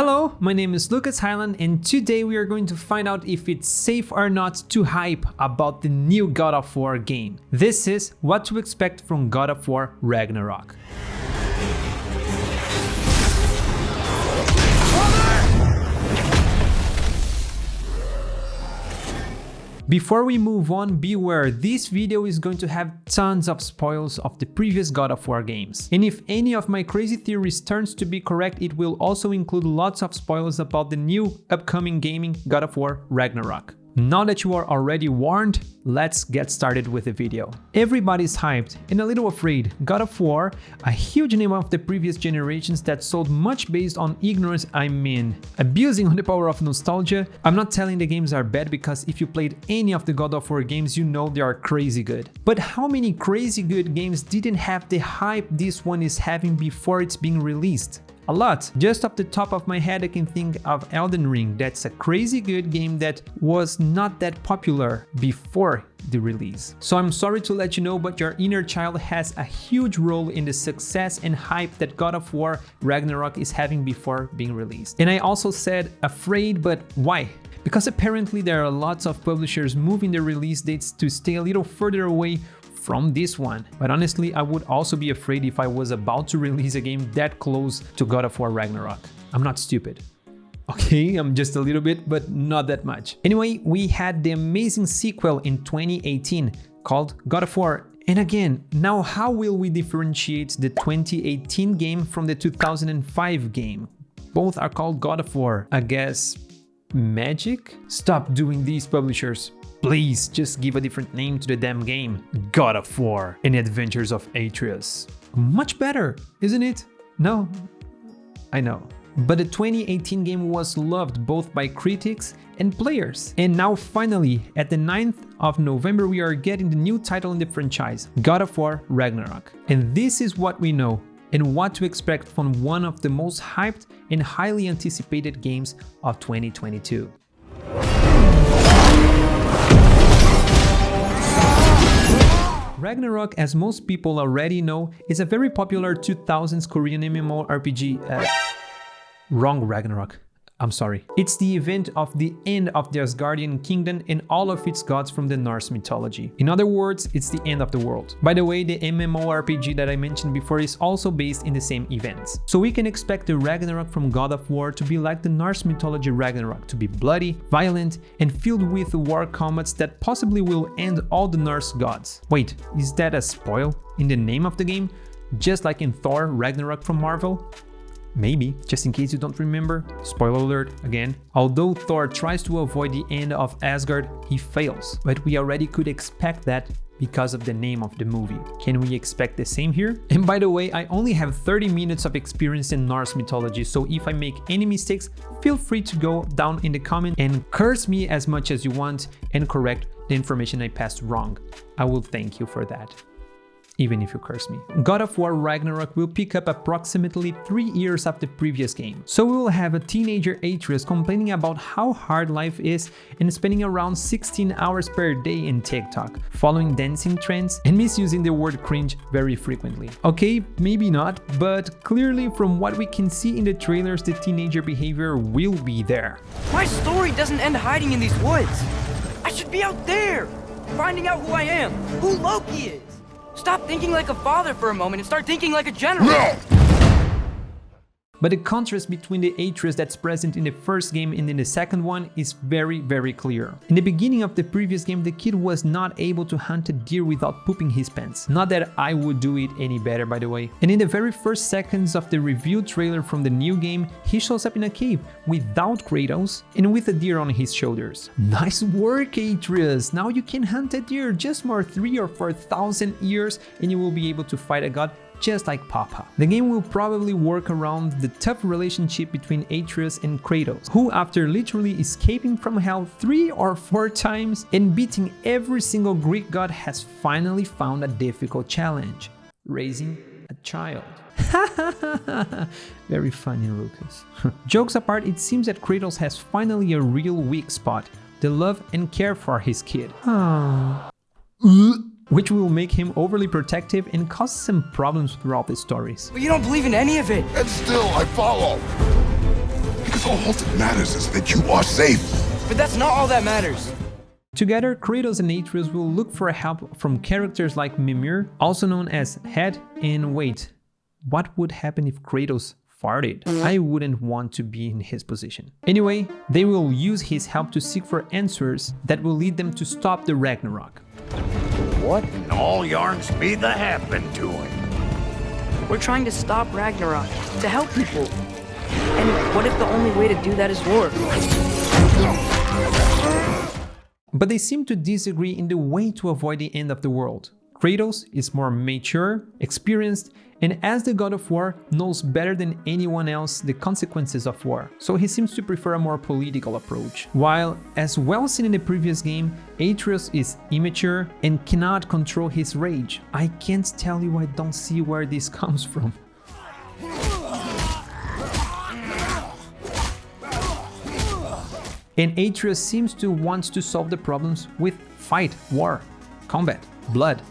Hello, my name is Lucas Highland and today we are going to find out if it's safe or not to hype about the new God of War game. This is what to expect from God of War Ragnarok. Before we move on, beware, this video is going to have tons of spoils of the previous God of War games. And if any of my crazy theories turns to be correct, it will also include lots of spoilers about the new upcoming gaming God of War Ragnarok. Now that you are already warned, let's get started with the video. Everybody's hyped and a little afraid. God of War, a huge name of the previous generations that sold much based on ignorance, abusing on the power of nostalgia. I'm not telling the games are bad, because if you played any of the God of War games, you know they are crazy good. But how many crazy good games didn't have the hype this one is having before it's being released? A lot. Just off the top of my head, I can think of Elden Ring. That's a crazy good game that was not that popular before the release. So I'm sorry to let you know, but your inner child has a huge role in the success and hype that God of War Ragnarok is having before being released. And I also said afraid, but why? Because apparently there are lots of publishers moving their release dates to stay a little further away from this one. But honestly, I would also be afraid if I was about to release a game that close to God of War Ragnarok. I'm not stupid. Okay, I'm just a little bit, but not that much. Anyway, we had the amazing sequel in 2018 called God of War. And again, now how will we differentiate the 2018 game from the 2005 game? Both are called God of War. I guess magic? Stop doing these, publishers. Please just give a different name to the damn game. God of War and Adventures of Atreus. Much better, isn't it? No, I know. But the 2018 game was loved both by critics and players. And now finally, at the 9th of November, we are getting the new title in the franchise, God of War Ragnarok. And this is what we know and what to expect from one of the most hyped and highly anticipated games of 2022. Ragnarok, as most people already know, is a very popular 2000s Korean MMORPG. Wrong Ragnarok. I'm sorry. It's the event of the end of the Asgardian kingdom and all of its gods from the Norse mythology. In other words, it's the end of the world. By the way, the MMORPG that I mentioned before is also based in the same events. So we can expect the Ragnarok from God of War to be like the Norse mythology Ragnarok, to be bloody, violent, and filled with war combats that possibly will end all the Norse gods. Wait, is that a spoil in the name of the game? Just like in Thor Ragnarok from Marvel? Maybe, just in case you don't remember, spoiler alert again. Although Thor tries to avoid the end of Asgard, he fails. But we already could expect that because of the name of the movie. Can we expect the same here? And by the way, I only have 30 minutes of experience in Norse mythology, so if I make any mistakes, feel free to go down in the comment and curse me as much as you want and correct the information I passed wrong. I will thank you for that, even if you curse me. God of War Ragnarok will pick up approximately 3 years after the previous game. So we will have a teenager Atreus complaining about how hard life is and spending around 16 hours per day in TikTok, following dancing trends and misusing the word cringe very frequently. Okay, maybe not, but clearly from what we can see in the trailers, the teenager behavior will be there. My story doesn't end hiding in these woods. I should be out there, finding out who I am, who Loki is. Stop thinking like a father for a moment and start thinking like a general. No! But the contrast between the Atreus that's present in the first game and in the second one is very, very clear. In the beginning of the previous game, the kid was not able to hunt a deer without pooping his pants. Not that I would do it any better, by the way. And in the very first seconds of the review trailer from the new game, he shows up in a cave without Kratos and with a deer on his shoulders. Nice work, Atreus! Now you can hunt a deer, just more 3,000 or 4,000 years and you will be able to fight a god just like Papa. The game will probably work around the tough relationship between Atreus and Kratos, who after literally escaping from hell 3 or 4 times and beating every single Greek god has finally found a difficult challenge: raising a child. Very funny, Lucas. Jokes apart, it seems that Kratos has finally a real weak spot: the love and care for his kid. Which will make him overly protective and cause some problems throughout the stories. But you don't believe in any of it! And still I follow! All that matters is that you are safe. But that's not all that matters. Together, Kratos and Atreus will look for help from characters like Mimir, also known as Head. And wait, what would happen if Kratos farted? I wouldn't want to be in his position. Anyway, they will use his help to seek for answers that will lead them to stop the Ragnarok. What in all yarns be the happen to him? We're trying to stop Ragnarok, to help people. And what if the only way to do that is war? But they seem to disagree in the way to avoid the end of the world. Kratos is more mature, experienced, and as the god of war, knows better than anyone else the consequences of war, so he seems to prefer a more political approach. While, as well seen in the previous game, Atreus is immature and cannot control his rage. I can't tell you, I don't see where this comes from. And Atreus seems to want to solve the problems with fight, war, combat, blood.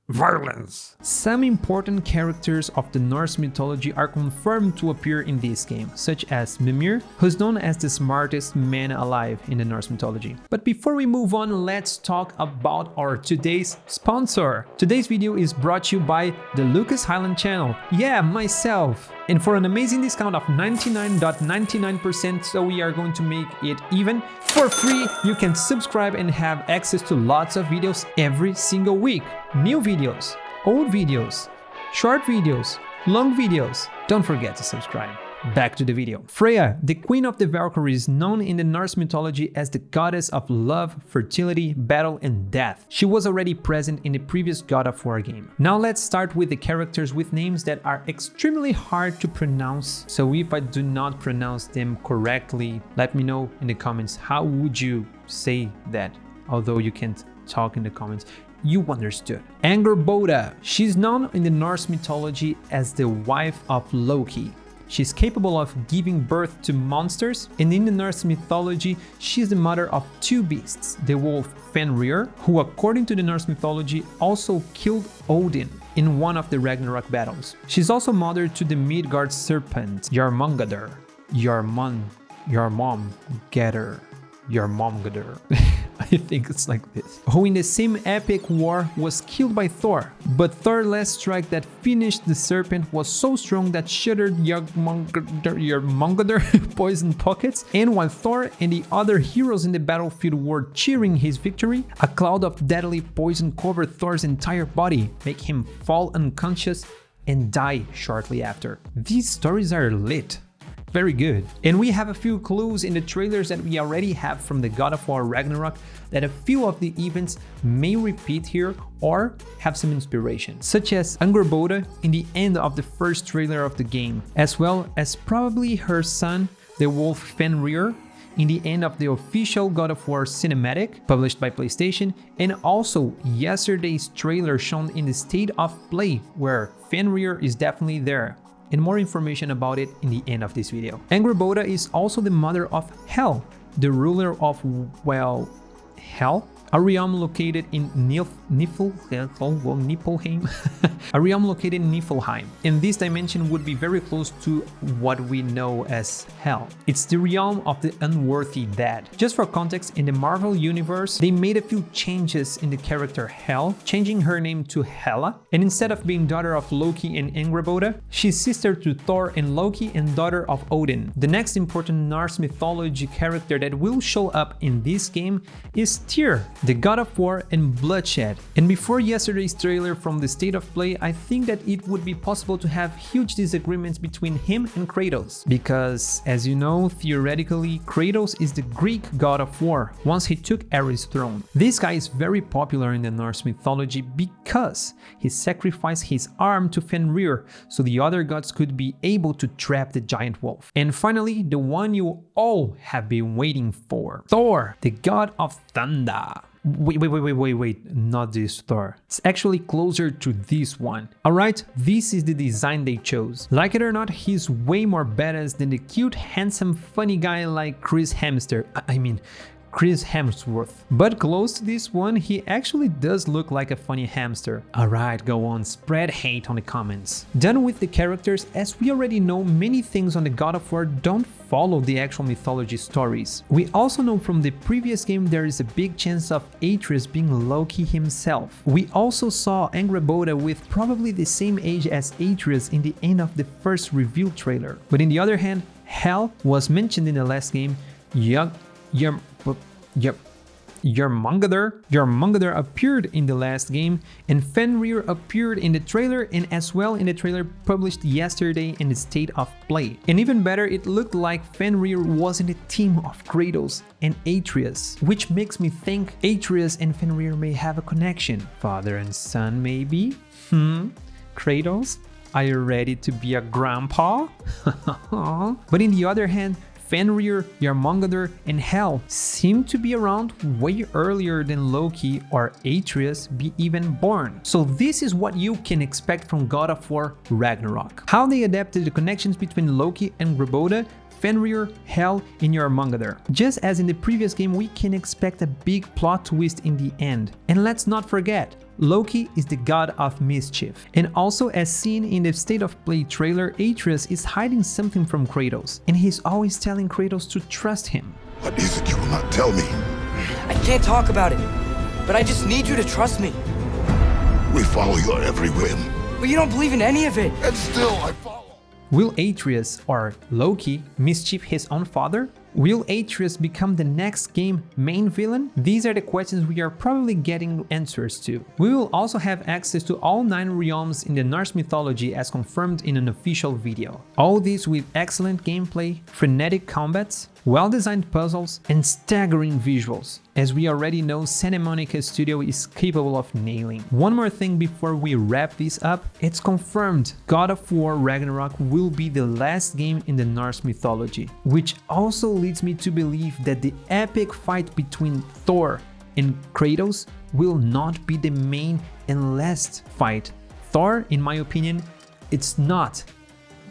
Violence. Some important characters of the Norse mythology are confirmed to appear in this game, such as Mimir, who's known as the smartest man alive in the Norse mythology. But before we move on, let's talk about our today's sponsor. Today's video is brought to you by the Lucas Highland channel. Yeah, myself. And for an amazing discount of 99.99%, so we are going to make it even for free, you can subscribe and have access to lots of videos every single week. New videos, old videos, short videos, long videos. Don't forget to subscribe. Back to the video. Freya, the queen of the Valkyries, known in the Norse mythology as the goddess of love, fertility, battle, and death. She was already present in the previous God of War game. Now let's start with the characters with names that are extremely hard to pronounce. So if I do not pronounce them correctly, let me know in the comments. How would you say that? Although you can't talk in the comments. You understood. Angrboda. She's known in the Norse mythology as the wife of Loki. She's capable of giving birth to monsters, and in the Norse mythology, she's the mother of two beasts, the wolf Fenrir, who according to the Norse mythology also killed Odin in one of the Ragnarok battles. She's also mother to the Midgard serpent, Jormungandr. Jormungandr. I think it's like this. Who in the same epic war was killed by Thor. But Thor's last strike that finished the serpent was so strong that shattered Jormungandr's poison pockets. And while Thor and the other heroes in the battlefield were cheering his victory, a cloud of deadly poison covered Thor's entire body, making him fall unconscious and die shortly after. These stories are lit. Very good. And we have a few clues in the trailers that we already have from the God of War Ragnarok that a few of the events may repeat here or have some inspiration, such as Angrboda in the end of the first trailer of the game, as well as probably her son, the wolf Fenrir, in the end of the official God of War cinematic published by PlayStation, and also yesterday's trailer shown in the State of Play where Fenrir is definitely there. And more information about it in the end of this video. Angrboda is also the mother of Hel, the ruler of, well, Hell? A realm located in Niflheim. A realm located in Niflheim. And this dimension would be very close to what we know as Hell. It's the realm of the unworthy dead. Just for context, in the Marvel universe, they made a few changes in the character Hel, changing her name to Hela. And instead of being daughter of Loki and Angrboda, she's sister to Thor and Loki and daughter of Odin. The next important Norse mythology character that will show up in this game is Tyr, the God of War and bloodshed. And before yesterday's trailer from the State of Play, I think that it would be possible to have huge disagreements between him and Kratos. Because, as you know, theoretically, Kratos is the Greek God of War once he took Ares' throne. This guy is very popular in the Norse mythology because he sacrificed his arm to Fenrir so the other gods could be able to trap the giant wolf. And finally, the one you all have been waiting for, Thor, the God of Thunder. Wait, not this Thor. It's actually closer to this one. Alright, this is the design they chose. Like it or not, he's way more badass than the cute, handsome, funny guy like Chris Hemsworth. I mean, Chris Hemsworth. But close to this one, he actually does look like a funny hamster. Alright, go on, spread hate on the comments. Done with the characters, as we already know, many things on the God of War don't follow the actual mythology stories. We also know from the previous game there is a big chance of Atreus being Loki himself. We also saw Angrboda with probably the same age as Atreus in the end of the first reveal trailer. But in the other hand, Hel was mentioned in the last game. Jormungandr appeared in the last game, and Fenrir appeared in the trailer and as well in the trailer published yesterday in the State of Play. And even better, it looked like Fenrir was in the team of Kratos and Atreus, which makes me think Atreus and Fenrir may have a connection. Father and son maybe? Kratos? Are you ready to be a grandpa? But in the other hand, Fenrir, Jormungandr, and Hel seem to be around way earlier than Loki or Atreus be even born. So this is what you can expect from God of War Ragnarok. How they adapted the connections between Loki and Angrboda, Fenrir, Hel, and Jormungandr. Just as in the previous game, we can expect a big plot twist in the end. And let's not forget, Loki is the god of mischief. And also, as seen in the State of Play trailer, Atreus is hiding something from Kratos, and he's always telling Kratos to trust him. What is it you will not tell me? I can't talk about it, but I just need you to trust me. We follow your every whim. But you don't believe in any of it. And still I follow. Will Atreus or Loki mischief his own father? Will Atreus become the next game main villain? These are the questions we are probably getting answers to. We will also have access to all 9 realms in the Norse mythology as confirmed in an official video. All this with excellent gameplay, frenetic combats, well-designed puzzles, and staggering visuals. As we already know, Santa Monica Studio is capable of nailing. One more thing before we wrap this up, it's confirmed God of War Ragnarok will be the last game in the Norse mythology, which also leads me to believe that the epic fight between Thor and Kratos will not be the main and last fight. Thor, in my opinion, it's not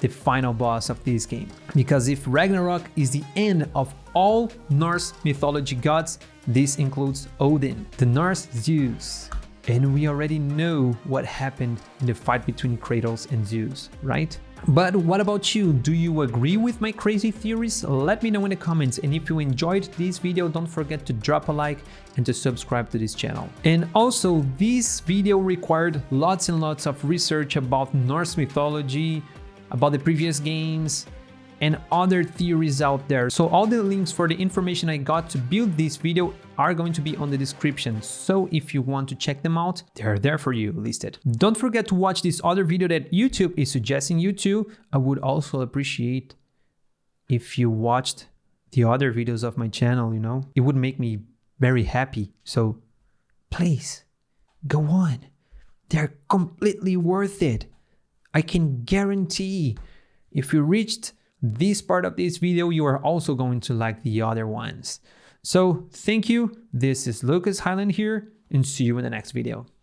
the final boss of this game. Because if Ragnarok is the end of all Norse mythology gods, this includes Odin, the Norse Zeus. And we already know what happened in the fight between Kratos and Zeus, right? But what about you? Do you agree with my crazy theories? Let me know in the comments, and if you enjoyed this video, don't forget to drop a like and to subscribe to this channel. And also, this video required lots and lots of research about Norse mythology, about the previous games, and other theories out there. So all the links for the information I got to build this video are going to be on the description. So if you want to check them out, they're there for you listed. Don't forget to watch this other video that YouTube is suggesting you to. I would also appreciate if you watched the other videos of my channel, you know, it would make me very happy. So please go on. They're completely worth it. I can guarantee if you reached this part of this video, you are also going to like the other ones. So thank you. This is Lucas Highland here, and see you in the next video.